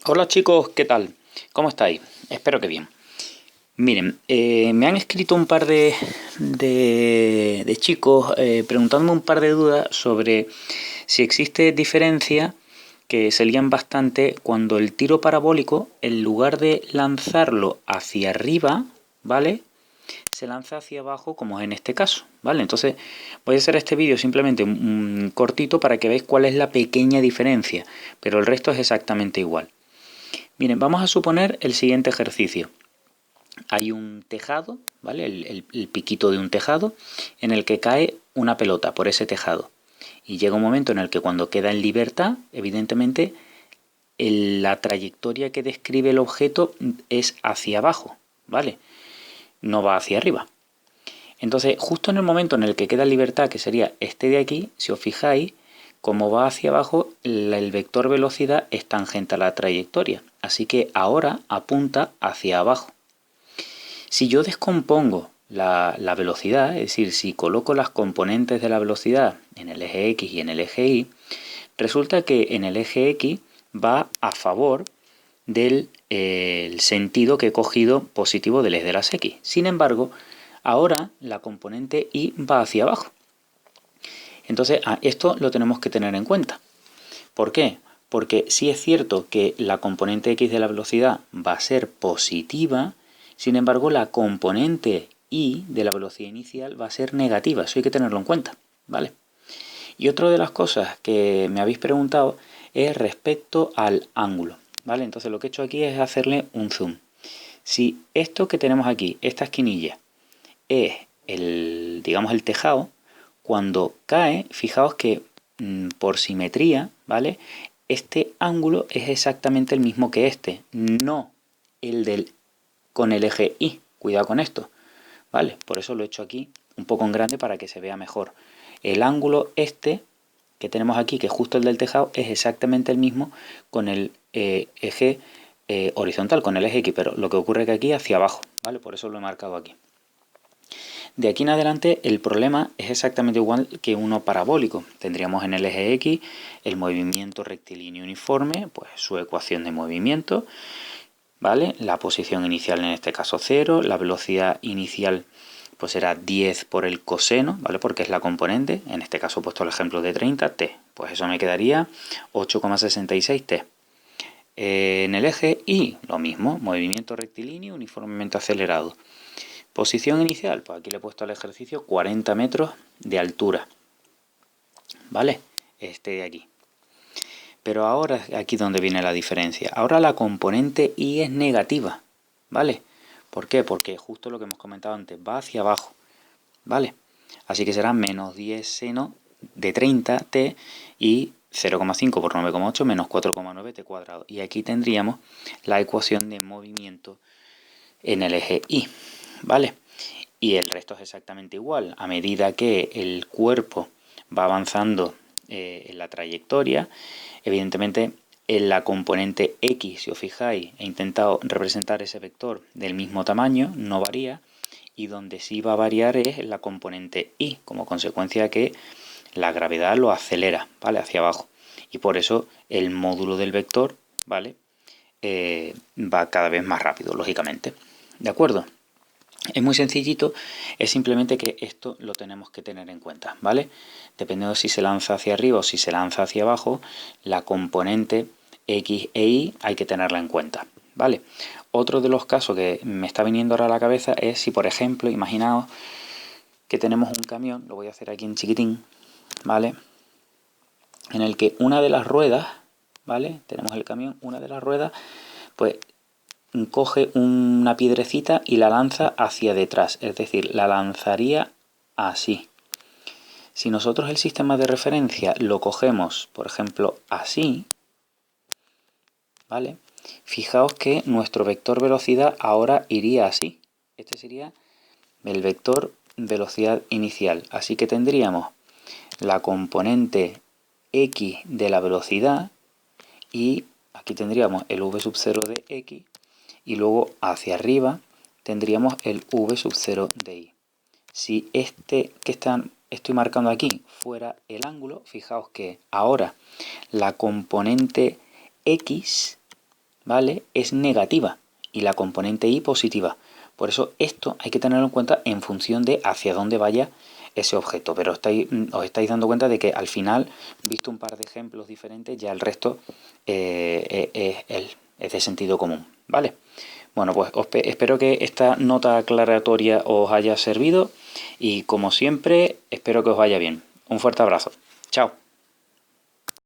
Hola chicos, ¿qué tal? ¿Cómo estáis? Espero que bien. Miren, me han escrito un par de chicos preguntándome un par de dudas sobre si existe diferencia que se lían bastante cuando el tiro parabólico, en lugar de lanzarlo hacia arriba, ¿vale? Se lanza hacia abajo como es en este caso, ¿vale? Entonces voy a hacer este vídeo simplemente un cortito para que veáis cuál es la pequeña diferencia, pero el resto es exactamente igual. Miren, vamos a suponer el siguiente ejercicio. Hay un tejado, ¿vale? El piquito de un tejado en el que cae una pelota por ese tejado. Y llega un momento en el que cuando queda en libertad, evidentemente, la trayectoria que describe el objeto es hacia abajo, ¿vale? No va hacia arriba. Entonces, justo en el momento en el que queda en libertad, que sería este de aquí, si os fijáis, como va hacia abajo, el vector velocidad es tangente a la trayectoria. Así que ahora apunta hacia abajo. Si yo descompongo la velocidad, es decir, si coloco las componentes de la velocidad en el eje X y en el eje Y, resulta que en el eje X va a favor del el sentido que he cogido positivo del eje de las X. Sin embargo, ahora la componente Y va hacia abajo. Entonces, esto lo tenemos que tener en cuenta. ¿Por qué? Porque sí es cierto que la componente X de la velocidad va a ser positiva, sin embargo la componente Y de la velocidad inicial va a ser negativa, eso hay que tenerlo en cuenta, ¿vale? Y otra de las cosas que me habéis preguntado es respecto al ángulo, ¿vale? Entonces lo que he hecho aquí es hacerle un zoom. Si esto que tenemos aquí, esta esquinilla, es digamos, el tejado, cuando cae, fijaos que por simetría, ¿vale? Este ángulo es exactamente el mismo que este, no el del con el eje Y. Cuidado con esto, ¿vale? Por eso lo he hecho aquí un poco en grande para que se vea mejor. El ángulo este que tenemos aquí, que es justo el del tejado, es exactamente el mismo con el eje horizontal, con el eje X, pero lo que ocurre es que aquí hacia abajo, ¿vale? Por eso lo he marcado aquí. De aquí en adelante el problema es exactamente igual que uno parabólico. Tendríamos en el eje X el movimiento rectilíneo uniforme, pues su ecuación de movimiento, ¿vale? La posición inicial en este caso 0, la velocidad inicial pues será 10 por el coseno, ¿vale? Porque es la componente, en este caso he puesto el ejemplo de 30t, pues eso me quedaría 8,66t. En el eje Y lo mismo, movimiento rectilíneo uniformemente acelerado. Posición inicial, pues aquí le he puesto al ejercicio 40 metros de altura, ¿vale? Este de aquí. Pero ahora aquí donde viene la diferencia. Ahora la componente Y es negativa, ¿vale? ¿Por qué? Porque justo lo que hemos comentado antes, va hacia abajo, ¿vale? Así que será menos 10 seno de 30t y 0,5 por 9,8 menos 4,9t cuadrado. Y aquí tendríamos la ecuación de movimiento en el eje Y, ¿vale? Y el resto es exactamente igual. A medida que el cuerpo va avanzando en la trayectoria, evidentemente en la componente X, si os fijáis, he intentado representar ese vector del mismo tamaño, no varía, y donde sí va a variar es en la componente Y, como consecuencia que la gravedad lo acelera, ¿vale? Hacia abajo. Y por eso el módulo del vector, ¿vale? Va cada vez más rápido, lógicamente. ¿De acuerdo? Es muy sencillito, es simplemente que esto lo tenemos que tener en cuenta, ¿vale? Dependiendo si se lanza hacia arriba o si se lanza hacia abajo, la componente X e Y hay que tenerla en cuenta, ¿vale? Otro de los casos que me está viniendo ahora a la cabeza es si, por ejemplo, imaginaos que tenemos un camión, lo voy a hacer aquí en chiquitín, ¿vale? En el que una de las ruedas, ¿vale? Tenemos el camión, una de las ruedas, pues coge una piedrecita y la lanza hacia detrás, es decir, la lanzaría así. Si nosotros el sistema de referencia lo cogemos, por ejemplo, así, ¿vale? Fijaos que nuestro vector velocidad ahora iría así. Este sería el vector velocidad inicial. Así que tendríamos la componente x de la velocidad y aquí tendríamos el v sub 0 de x y luego hacia arriba tendríamos el v sub 0 de y. Si este que estoy marcando aquí fuera el ángulo, fijaos que ahora la componente x, ¿vale?, es negativa y la componente y positiva. Por eso esto hay que tenerlo en cuenta en función de hacia dónde vaya ese objeto. Pero os estáis dando cuenta de que al final, visto un par de ejemplos diferentes, ya el resto es de sentido común, ¿vale? Bueno, pues espero que esta nota aclaratoria os haya servido y como siempre espero que os vaya bien. Un fuerte abrazo. Chao.